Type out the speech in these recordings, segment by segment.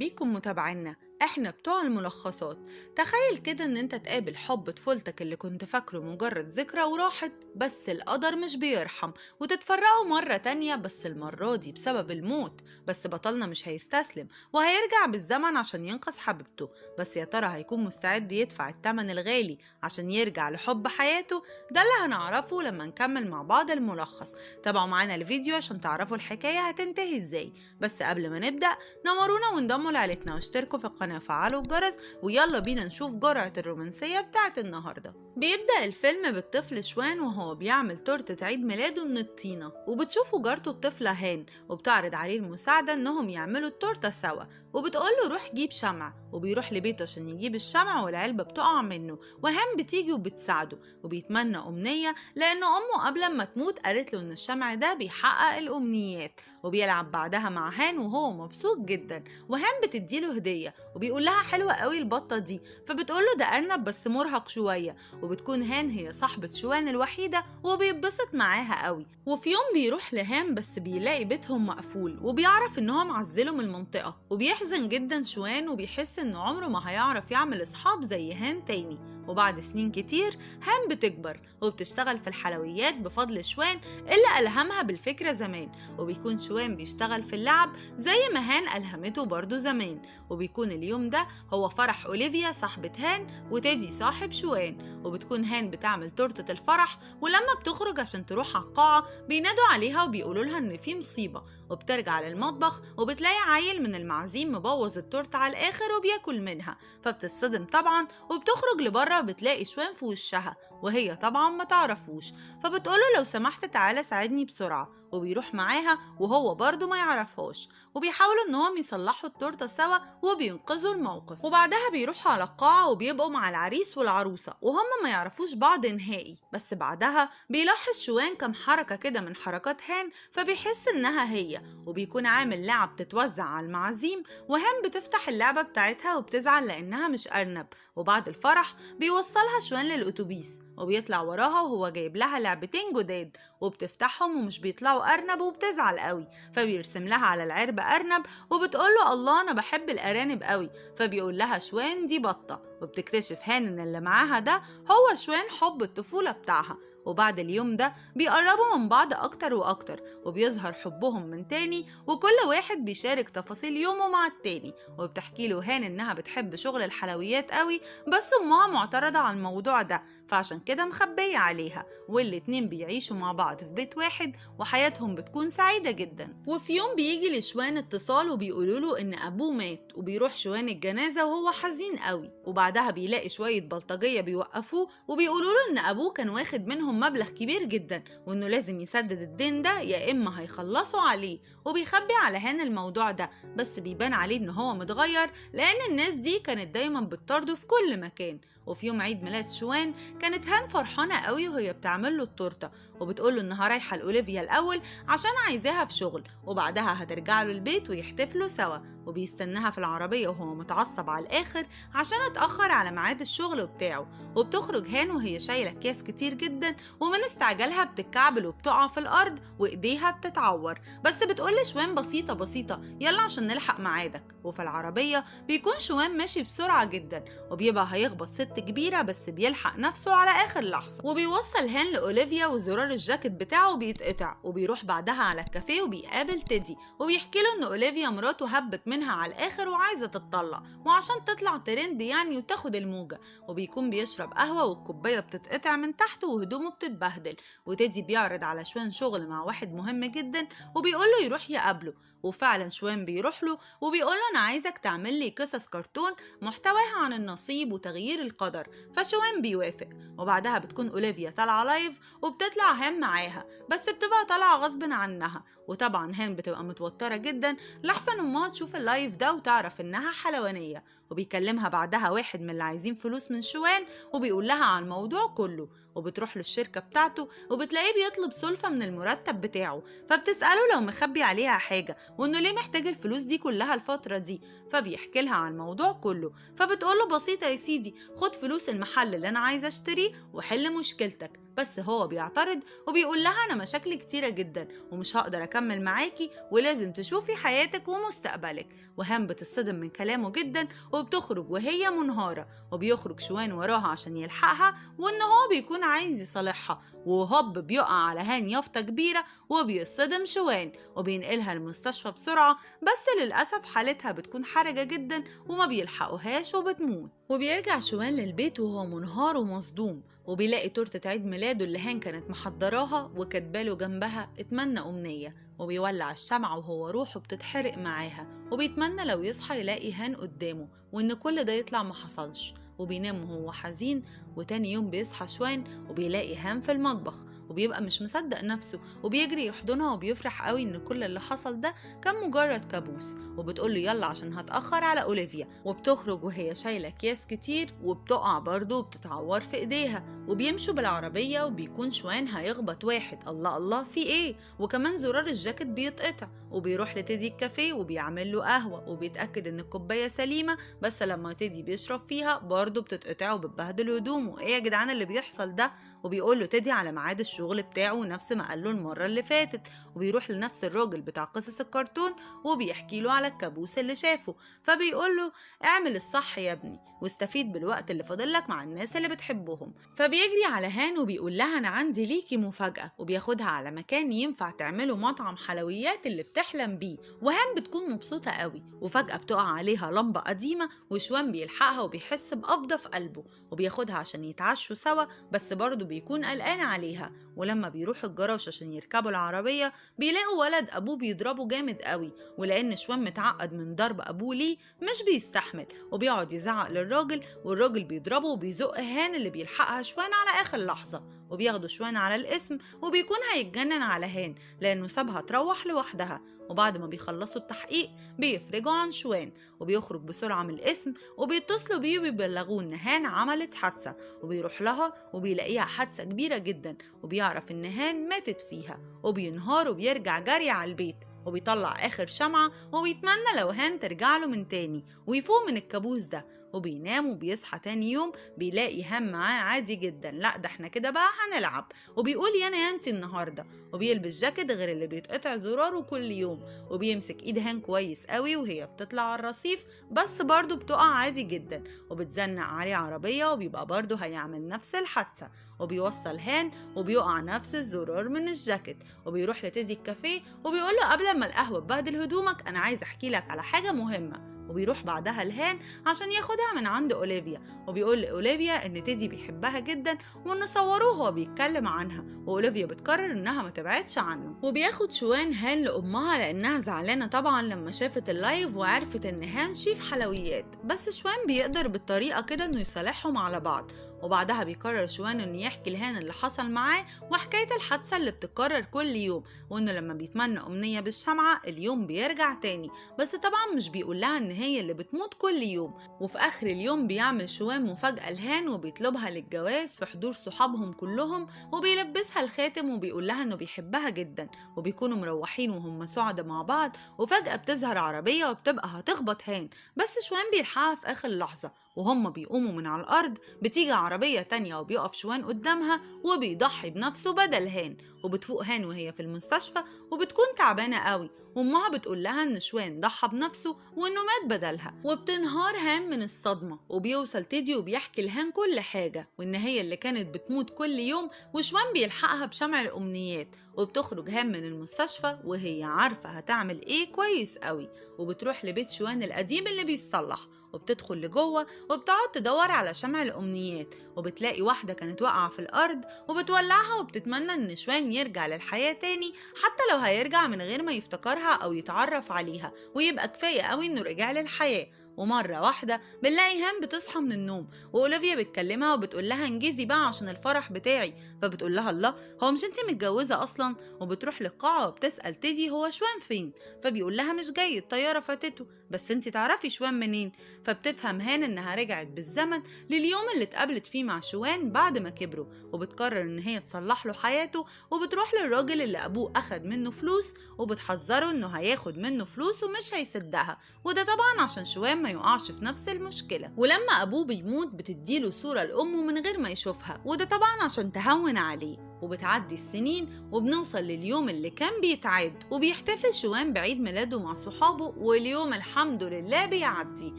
بيكم متابعينا. احنا بتوع الملخصات. تخيل كده ان انت تقابل حب طفولتك اللي كنت فاكره مجرد ذكرى وراحت، بس القدر مش بيرحم وتتفرقوا مرة تانية، بس المرة دي بسبب الموت. بس بطلنا مش هيستسلم وهيرجع بالزمن عشان ينقذ حبيبته، بس يا ترى هيكون مستعد يدفع الثمن الغالي عشان يرجع لحب حياته؟ ده اللي هنعرفه لما نكمل مع بعض الملخص. تابعوا معانا الفيديو عشان تعرفوا الحكاية هتنتهي ازاي. بس قبل ما نبدأ نورونا وانضموا لعيلتنا واشتركوا في القناة وفعلوا الجرس، ويلا بينا نشوف جرعة الرومانسية بتاعت النهاردة. بيبدأ الفيلم بالطفل شوان وهو بيعمل تورتة عيد ميلاده من الطينة، وبتشوفوا جارته الطفلة هان وبتعرض عليه المساعدة انهم يعملوا التورتة سوا، وبتقوله روح جيب شمع، وبيروح لبيته عشان يجيب الشمع والعلبة بتقع منه، وهان بتيجي وبتساعده وبيتمنى أمنية لأن أمه قبل ما تموت قالت له إن الشمع ده بيحقق الأمنيات. وبيلعب بعدها مع هان وهو مبسوط جدا، وهان بتديله هدية وبيقول لها حلوة قوي البطة دي، فبتقوله ده أرنب بس مرهق شوية. وبتكون هان هي صاحبة شوان الوحيدة وبيتبسط معاها قوي. وفي يوم بيروح لهان بس بيلاقي بيتهم مقفول، وبيعرف إنهم عزلوا من المنطقة، وبيحزن جدا شوان وبيحس إن عمره ما هيعرف يعمل أصحاب زي هان تاني. وبعد سنين كتير هان بتكبر وبتشتغل في الحلويات بفضل شوان اللي ألهمها بالفكرة زمان، وبيكون شوان بيشتغل في اللعب زي ما هان ألهمته برضو زمان. وبيكون اليوم ده هو فرح أوليفيا صاحبة هان وتيدي صاحب شوان، وبتكون هان بتعمل تورتة الفرح، ولما بتخرج عشان تروح على القاعة بينادوا عليها وبيقولوا لها إن في مصيبة، وبترجع للمطبخ وبتلاقي عيل من المعازيم مبوظ التورتة على الآخر وبياكل منها، فبتتصدم طبعا وبتخرج لبره بتلاقي شوان في وشها وهي طبعا ما تعرفوش، فبتقوله لو سمحت تعالى ساعدني بسرعة، وبيروح معاها وهو برضو ما يعرفهاش، وبيحاولوا انهم يصلحوا التورتة سوا وبينقذوا الموقف. وبعدها بيروحوا على القاعة وبيبقوا مع العريس والعروسة وهم ما يعرفوش بعض نهائي. بس بعدها بيلاحظ شوان كم حركة كده من حركات هان فبيحس انها هي، وبيكون عامل لعب تتوزع على المعازيم، وهان بتفتح اللعبة بتاعتها وبتزعل لانها مش ارنب. وبعد الفرح بيوصلها شوان للأتوبيس وبيطلع وراها وهو جايب لها لعبتين جداد، وبتفتحهم ومش بيطلعوا أرنب وبتزعل قوي، فبيرسم لها على العربة أرنب وبتقوله الله أنا بحب الأرانب قوي، فبيقول لها شوان دي بطة، وبتكتشف هان إن اللي معاها ده هو شوان حب الطفولة بتاعها. وبعد اليوم ده بيقربوا من بعض أكتر وأكتر وبيظهر حبهم من تاني، وكل واحد بيشارك تفاصيل يومه مع التاني. وبتحكي له هان إنها بتحب شغل الحلويات قوي، بس أمها معترضة على الموضوع ده فعشان كده مخبية عليها، والاتنين بيعيشوا مع بعض في بيت واحد وحياتهم بتكون سعيدة جدا. وفي يوم بيجي لشوان اتصال وبيقولوا له إن أبوه مات، وبيروح شوان الجنازة وهو حزين قوي، وبعدها بيلاقي شوية بلطجية بيوقفوه وبيقولوا له إن أبوه كان واخد منهم مبلغ كبير جدا وإنه لازم يسدد الدين ده يا إما هيخلصوا عليه. وبيخبي على هان الموضوع ده، بس بيبان عليه إن هو متغير لأن الناس دي كانت دايما بتطارده في كل مكان. وفي يوم عيد ميلاد شوان كانت هان فرحانة قوي وهي بتعمل له التورتة، وبتقوله إنها رايحة لأوليفيا الأول عشان عايزاها في شغل، وبعدها هترجع له البيت ويحتفلوا سوا. وبيستناها في العربية وهو متعصب على الآخر عشان اتأخر على ميعاد الشغل بتاعه. وبتخرج هان وهي شايلة أكياس كتير جدا، ومن استعجالها بتتكعبل وبتقع في الأرض وإيديها بتتعور، بس بتقول لشوان بسيطة بسيطة يلا عشان نلحق ميعادك. وفي العربية بيكون شوان ماشي بسرعة جدا وبيبقى هيخبط ست كبيرة بس بيلحق نفسه على آخر لحظة، وبيوصل هان لأوليفيا وزرار الجاكيت بتاعه بيتقطع، وبيروح بعدها على الكافيه وبيقابل تيدي وبيحكي له إن أوليفيا مراته هبت منها على الآخر وعايزة تتطلق، وعشان تطلع ترند يعني وتاخد الموجة. وبيكون بيشرب قهوة والكوباية بتتقطع من تحته وهدومه بتتبهدل، وتيدي بيعرض على شوان شغل مع واحد مهم جدا وبيقول له يروح يقابله. وفعلا شوان بيروح له وبيقول له أنا عايزك تعمل لي قصص كرتون محتواها عن النصيب وتغيير القدر، فشوان بيوافق. وبعدها بتكون أوليفيا طالعة لايف وبتطلع هان معاها، بس بتبقى طالعة غصب عنها، وطبعا هان بتبقى متوترة جدا لحسن أمها تشوف اللايف ده وتعرف إنها حلوانية. وبيكلمها بعدها واحد من اللي عايزين فلوس من شوان وبيقول لها عن الموضوع كله، وبتروح للشركة بتاعته وبتلاقيه بيطلب سلفة من المرتب بتاعه، فبتسأله لو مخبي عليها حاجة وإنه ليه محتاج الفلوس دي كلها الفترة دي، فبيحكي لها عن الموضوع كله. فبتقوله بسيطة يا سيدي، خد فلوس المحل اللي أنا عايزة أشتريه وحل مشكلتك، بس هو بيعترض وبيقول لها أنا مشاكلي كتيرة جدا ومش هقدر أكمل معاكي ولازم تشوفي حياتك ومستقبلك. وهان بتصدم من كلامه جدا وبتخرج وهي منهارة، وبيخرج شوان وراها عشان يلحقها وإن هو بيكون عايز يصالحها، وهوب بيقع على هان يافطة كبيرة وبيصطدم شوان وبينقلها المستشفى بسرعة، بس للأسف حالتها بتكون حرجة جدا وما بيلحقوهاش وبتموت. وبيرجع شوان للبيت وهو منهار ومصدوم، وبيلاقي تورتة عيد ميلاده اللي هان كانت محضراها وكاتباله جنبها اتمنى أمنية، وبيولع الشمعة وهو روحه بتتحرق معاها، وبيتمنى لو يصحى يلاقي هان قدامه وإن كل ده يطلع محصلش، وبينام وهو حزين. وتاني يوم بيصحى شوان وبيلاقي هان في المطبخ وبيبقى مش مصدق نفسه وبيجري يحضنها وبيفرح قوي ان كل اللي حصل ده كان مجرد كابوس، وبتقوله يلا عشان هتأخر على أوليفيا، وبتخرج وهي شايلة أكياس كتير وبتقع برضه وبتتعور في ايديها. وبيمشوا بالعربية وبيكون شوان هيخبط واحد، الله الله في ايه، وكمان زرار الجاكيت بيتقطع، وبيروح لتيدي الكافيه وبيعمل له قهوة وبيتأكد ان الكوباية سليمة، بس لما تيدي بيشرب فيها برضه بتتقطع وبتبهدل هدومه. ايه يا جدعان اللي بيحصل ده؟ وبيقول له تيدي على ميعاد الشغل بتاعه نفس ما قال له المرة اللي فاتت، وبيروح لنفس الراجل بتاع قصص الكرتون وبيحكي له على الكابوس اللي شافه، فبيقول له اعمل الصح يا ابني واستفيد بالوقت اللي فاضلك مع الناس اللي بتحبهم. فبيجري على هان وبيقول لها انا عندي ليكي مفاجأة، وبياخدها على مكان ينفع تعملوا مطعم حلويات اللي بتحلم بيه. وهان بتكون مبسوطة قوي، وفجأة بتقع عليها لمبة قديمة وشوان بيلحقها وبيحس بقبضة في قلبه وبياخدها عشان يتعشوا سوا، بس برضه بيكون قلقان عليها. ولما بيروح الجراج عشان يركبوا العربية بيلاقوا ولد أبوه بيضربه جامد قوي، ولأن شوان متعقد من ضرب أبوه ليه مش بيستحمل وبيقعد يزعق للراجل، والراجل بيضربه وبيزق هان اللي بيلحقها شوان على آخر لحظة، وبياخدوا شوان على الاسم وبيكون هيتجنن على هان لأنه سابها تروح لوحدها. وبعد ما بيخلصوا التحقيق بيفرجوا عن شوان وبيخرج بسرعة من الاسم وبيتصلوا بيه وبيبلغوه إن هان عملت حادثة، وبيروح لها وبيلاقيها حادثة كبيرة جدا وبيعرف إن هان ماتت فيها، وبينهار وبيرجع جري على البيت وبيطلع آخر شمعة وبيتمنى لو هان ترجع له من تاني ويفوق من الكابوس ده. وبينام وبيصحى تاني يوم بيلاقي هان معاه عادي جدا، لا ده احنا كده بقى هنلعب، وبيقول يا انا يا انتي النهارده، وبيلبس جاكيت غير اللي بيتقطع زراره كل يوم، وبيمسك ايد هان كويس قوي وهي بتطلع على الرصيف بس برضه بتقع عادي جدا، وبتزنق عليه عربية وبيبقى برضه هيعمل نفس الحادثة، وبيوصل هان وبيقع نفس الزرار من الجاكيت، وبيروح لتيدي الكافيه وبيقول له قبل ما القهوة تبهدل هدومك انا عايز احكي لك على حاجة مهمة. وبيروح بعدها لهان عشان ياخدها من عند أوليفيا، وبيقول لأوليفيا إن تيدي بيحبها جدا وإن صوروه وهو بيتكلم عنها، وأوليفيا بتقرر إنها ما تبعدش عنه. وبياخد شوان هان لأمها لأنها زعلانة طبعا لما شافت اللايف وعرفت إن هان شيف حلويات، بس شوان بيقدر بالطريقة كده إنه يصالحهم على بعض. وبعدها بيقرر شوان إنه يحكي لهان اللي حصل معاه وحكاية الحادثة اللي بتتكرر كل يوم، وإنه لما بيتمنى أمنية بالشمعة اليوم بيرجع تاني، بس طبعا مش بيقول لها إن هي اللي بتموت كل يوم. وفي آخر اليوم بيعمل شوان مفاجأة لهان وبيطلبها للجواز في حضور صحابهم كلهم، وبيلبسها الخاتم وبيقول لها إنه بيحبها جدا، وبيكونوا مروحين وهم سعداء مع بعض، وفجأة بتظهر عربية وبتبقى هتخبط هان، بس شوان بيلحقها في آخر لحظة، وهم بيقوموا من على الأرض بتيجي عربية تانية وبيقف شوان قدامها وبيضحي بنفسه بدل هان، وبتفوق هان وهي في المستشفى وبتكون تعبانة قوي، وامها بتقول لها ان شوان ضحى بنفسه وانه مات بدلها، وبتنهار هان من الصدمة. وبيوصل تيدي وبيحكي لهان كل حاجة وان هي اللي كانت بتموت كل يوم، وشوان بيلحقها بشمع الأمنيات، وبتخرج هان من المستشفى وهي عارفة هتعمل ايه كويس قوي، وبتروح لبيت شوان القديم اللي بيتصلح، وبتدخل لجوه وبتقعد تدور على شمع الأمنيات، وبتلاقي واحدة كانت واقعة في الأرض وبتولعها وبتتمنى إن شوان يرجع للحياة تاني، حتى لو هيرجع من غير ما يفتكرها أو يتعرف عليها، ويبقى كفاية قوي إنه رجع للحياة. ومرة واحدة بنلاقي هان بتصحى من النوم وأوليفيا بتكلمها وبتقول لها انجزي بقى عشان الفرح بتاعي، فبتقول لها الله هو مش انتي متجوزة أصلا؟ وبتروح للقاعة وبتسأل تيدي هو شوان فين، فبيقول لها مش جاي الطيارة فاتته، بس انتي تعرفي شوان منين؟ فبتفهم هان انها رجعت بالزمن لليوم اللي اتقابلت فيه مع شوان بعد ما كبروا، وبتقرر ان هي تصلح له حياته، وبتروح للراجل اللي ابوه اخد منه فلوس وبتحذره انه هياخد منه فلوس ومش هيسدها، وده طبعا عشان شوان ما ما يقعش في نفس المشكلة. ولما أبوه بيموت بتديله صورة لأمه من غير ما يشوفها، وده طبعا عشان تهون عليه. وبتعدي السنين وبنوصل لليوم اللي كان بيتعاد، وبيحتفل شوان بعيد ميلاده مع صحابه، واليوم الحمد لله بيعدي.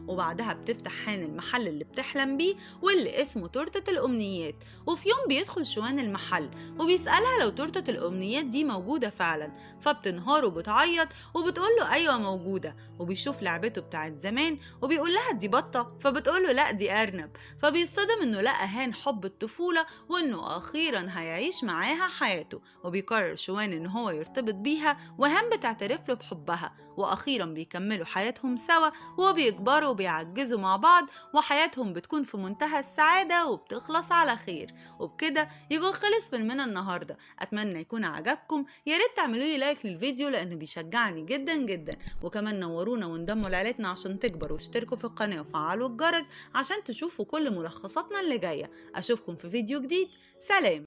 وبعدها بتفتح هان المحل اللي بتحلم بيه واللي اسمه تورتة الأمنيات. وفي يوم بيدخل شوان المحل وبيسألها لو تورتة الأمنيات دي موجودة فعلا، فبتنهار وبتعيط وبتقوله أيوة موجودة. وبيشوف لعبته بتاعت زمان وبيقول لها دي بطة، فبتقوله لا دي أرنب. فبيصطدم إنه لقى هان حب الطفولة وإنه أخيرا هيعيش معاها حياته. وبيقرر شوان إن هو يرتبط بيها، وهان بتعترف له بحبها، وأخيرا بيكملوا حياتهم سوا وبيكبروا وبيعجزوا مع بعض، وحياتهم بتكون في منتهى السعادة وبتخلص على خير. وبكده يكون خلص فيلمنا النهاردة. أتمنى يكون عجبكم، ياريت تعملوا لي لايك للفيديو لأنه بيشجعني جدا جدا، وكمان نورونا وانضموا لعيلتنا عشان تكبروا، واشتركوا في القناة وفعلوا الجرس عشان تشوفوا كل ملخصاتنا اللي جاية. أشوفكم في فيديو جديد. سلام.